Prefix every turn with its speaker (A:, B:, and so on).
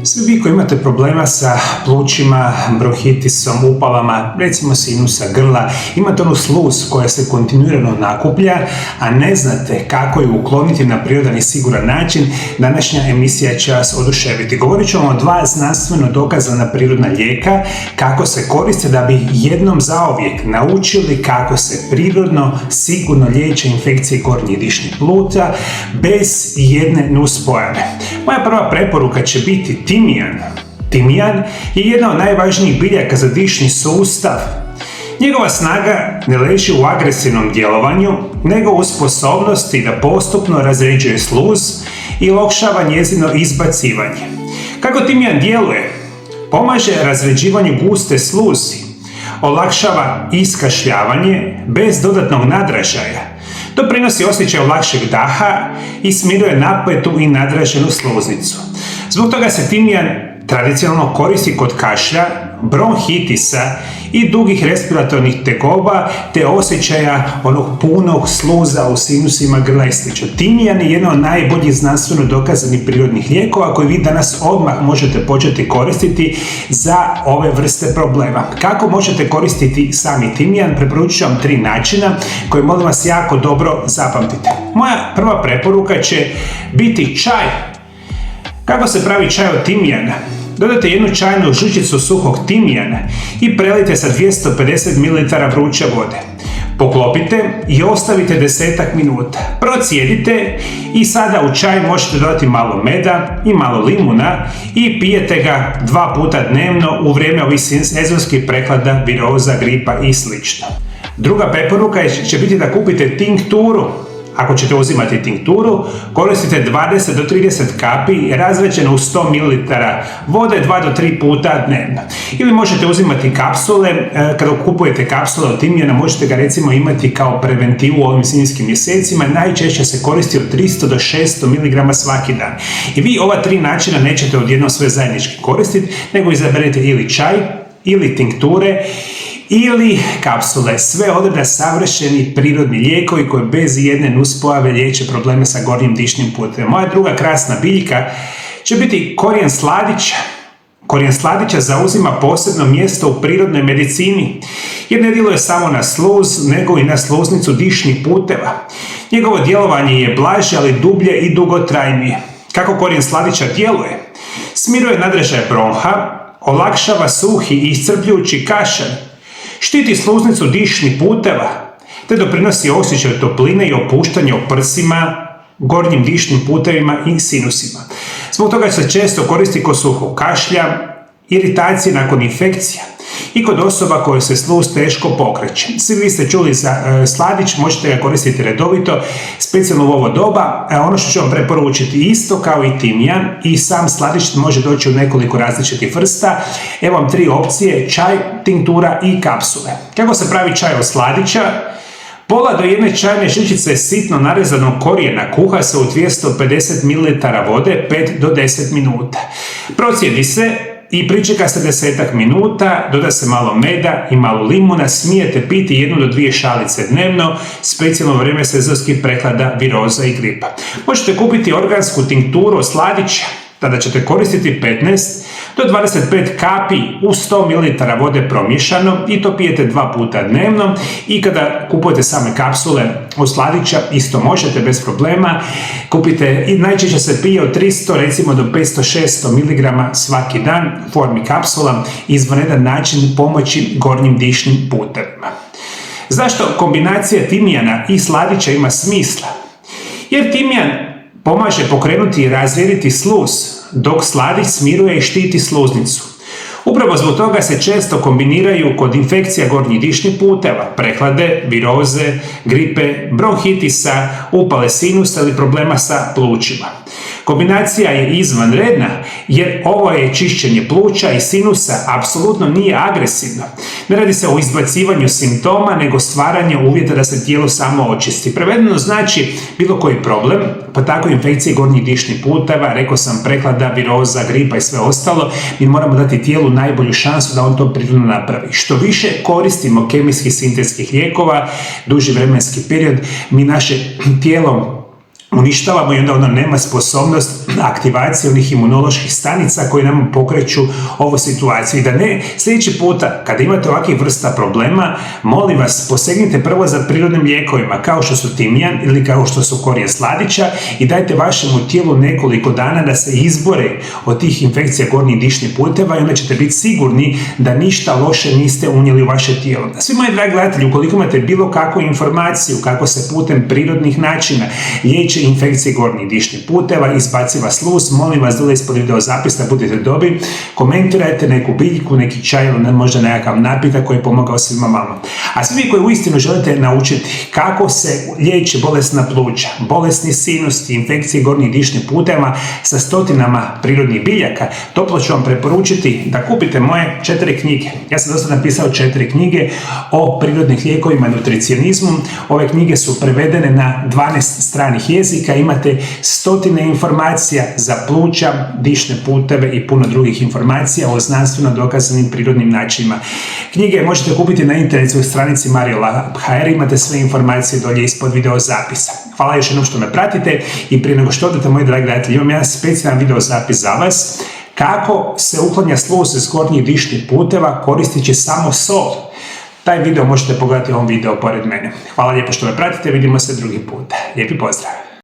A: Svi vi koji imate problema sa plućima, bronhitisom, upalama, recimo sinusa grla, imate onu sluz koja se kontinuirano nakuplja, a ne znate kako ju ukloniti na prirodan i siguran način, današnja emisija će vas oduševiti. Govorit ćemo o 2 znanstveno dokazana prirodna lijeka kako se koriste da bi jednom zauvijek naučili kako se prirodno, sigurno liječe infekcije gornjih dišnih pluća bez jedne nuspojave. Moja prva preporuka će biti timijan. Timijan je jedna od najvažnijih biljaka za dišni sustav. Njegova snaga ne leži u agresivnom djelovanju, nego u sposobnosti da postupno razređuje sluz i olakšava njezino izbacivanje. Kako timijan djeluje? Pomaže razređivanju guste sluzi, olakšava iskašljavanje bez dodatnog nadražaja, doprinosi osjećaju lakšeg daha i smiruje napetu i nadraženu sluznicu. Zbog toga se timijan tradicionalno koristi kod kašlja, bronhitisa i dugih respiratornih tegoba te osjećaja onog punog sluza u sinusima grla i sl. Timijan je jedan od najboljih znanstveno dokazanih prirodnih lijekova koji vi danas odmah možete početi koristiti za ove vrste problema. Kako možete koristiti sami timijan? Preporučujem vam 3 načina koje molim vas jako dobro zapamtite. Moja prva preporuka će biti čaj. Kako se pravi čaj od timijana? Dodajte 1 čajnu žličicu suhog timijana i prelijte sa 250 ml vruće vode. Poklopite i ostavite 10 minuta. Procijedite i sada u čaj možete dodati malo meda i malo limuna i pijete ga 2 puta dnevno u vrijeme ovih sezonskih prehlada, viroza, gripa i sl. Druga preporuka će biti da kupite tinkturu. Ako ćete uzimati tinkturu, koristite 20 do 30 kapi razređeno u 100 ml vode 2 do 3 puta dnevno. Ili možete uzimati kapsule. Kada kupujete kapsule od timijana, možete ga recimo imati kao preventivu u ovim zimskim mjesecima. Najčešće se koristi od 300 do 600 mg svaki dan. I vi ova 3 načina nećete odjednom sve zajednički koristiti, nego izaberete ili čaj, ili tinkture, ili kapsule. Sve odreda savršeni prirodni lijekovi koji bez jedne nuspojave liječe probleme sa gornjim dišnim putem. Moja druga krasna biljka će biti korijen sladića. Korijen sladića zauzima posebno mjesto u prirodnoj medicini jer ne djeluje samo na sluz, nego i na sluznicu dišnih puteva. Njegovo djelovanje je blaže, ali dublje i dugotrajnije. Kako korijen sladića djeluje? Smiruje nadražaj bronha, olakšava suhi i iscrpljujući kašalj, štiti sluznicu dišnih puteva, te doprinosi osjećaju topline i opuštanja u prsima, gornjim dišnim putevima i sinusima. Zbog toga se često koristi kod suhog kašlja, iritacije nakon infekcija i kod osoba koje se sluz teško pokreće. Svi vi ste čuli za sladić, možete ga koristiti redovito, specijalno u ovo doba. Ono što ću vam preporučiti isto kao i timijan, i sam sladić može doći u nekoliko različitih vrsta. Evo vam 3 opcije: čaj, tinktura i kapsule. Kako se pravi čaj od sladića? Pola do 1 čajne žličice sitno narezanog korijena kuha se u 250 ml vode 5 do 10 minuta. Procijedi se i pričeka se 10 minuta, doda se malo meda i malo limuna, smijete piti 1 do 2 šalice dnevno, specijalno u vrijeme sezonskih prehlada, viroza i gripa. Možete kupiti organsku tinkturu od sladića, tada ćete koristiti 15 do 25 kapi u 100 ml vode promiješano i to pijete 2 puta dnevno. I kada kupujete same kapsule od sladića, isto možete bez problema. Kupite, i najčešće se pije od 300 recimo do 500-600 mg svaki dan u formi kapsula, izvanredan način pomoći gornjim dišnim putevima. Zašto kombinacija timijana i sladića ima smisla? Jer timijan pomaže pokrenuti i razrijediti sluz, dok sladić smiruje i štiti sluznicu. Upravo zbog toga se često kombiniraju kod infekcija gornjih dišnih puteva, prehlade, viroze, gripe, bronhitisa, upale sinusa ili problema sa plućima. Kombinacija je izvanredna jer ovo je čišćenje pluća i sinusa, apsolutno nije agresivno. Ne radi se o izbacivanju simptoma, nego stvaranju uvjeta da se tijelo samo očisti. Prevedeno znači bilo koji problem, pa tako infekcije gornjih dišnih puteva, rekao sam prehlada, viroza, gripa i sve ostalo, mi moramo dati tijelu najbolju šansu da on to prirodno napravi. Što više koristimo kemijskih sintetskih lijekova, duži vremenski period, mi naše tijelo uništavamo i onda ono nema sposobnost aktivacije onih imunoloških stanica koji nam pokreću ovu situaciju. I da ne, sljedeći puta kada imate ovakvih vrsta problema, molim vas, posegnite prvo za prirodnim lijekovima kao što su timijan ili kao što su korijen sladića i dajte vašemu tijelu nekoliko dana da se izbore od tih infekcija gornjih dišnih puteva i onda ćete biti sigurni da ništa loše niste unijeli u vaše tijelo. Svi moji dragi gledatelji, ukoliko imate bilo kakvu informaciju kako se putem prirodnih načina liječe infekcije gornjih dišnih puteva, izbaciva sluz, molim vas dole ispod video zapisa da budete dobri, komentirajte neku biljku, neki čaj ili možda nekakav napitak koji je pomogao svima vama. A svi vi koji uistinu želite naučiti kako se liječi bolesna pluća, bolesni sinusi, infekcije gornjih dišnih puteva sa stotinama prirodnih biljaka, toplo ću vam preporučiti da kupite moje 4 knjige. Ja sam dosta napisao 4 knjige o prirodnih lijekovima i nutricionizmu. Ove knjige su prevedene na 12 stranih jezika, imate stotine informacija za pluća, dišne puteve i puno drugih informacija o znanstveno dokazanim prirodnim načinima. Knjige možete kupiti na internetskoj stranici mariolab.hr, imate sve informacije dolje ispod video zapisa. Hvala još jednom što me pratite i prije nego što odete, moji dragi gledatelji, imam jedan specijalan video zapis za vas kako se uklanja sluz iz gornjih dišnih puteva koristeći samo sol. Taj video možete pogledati u ovom videu pored mene. Hvala lijepo što me pratite, vidimo se drugi put. Lijepi pozdrav!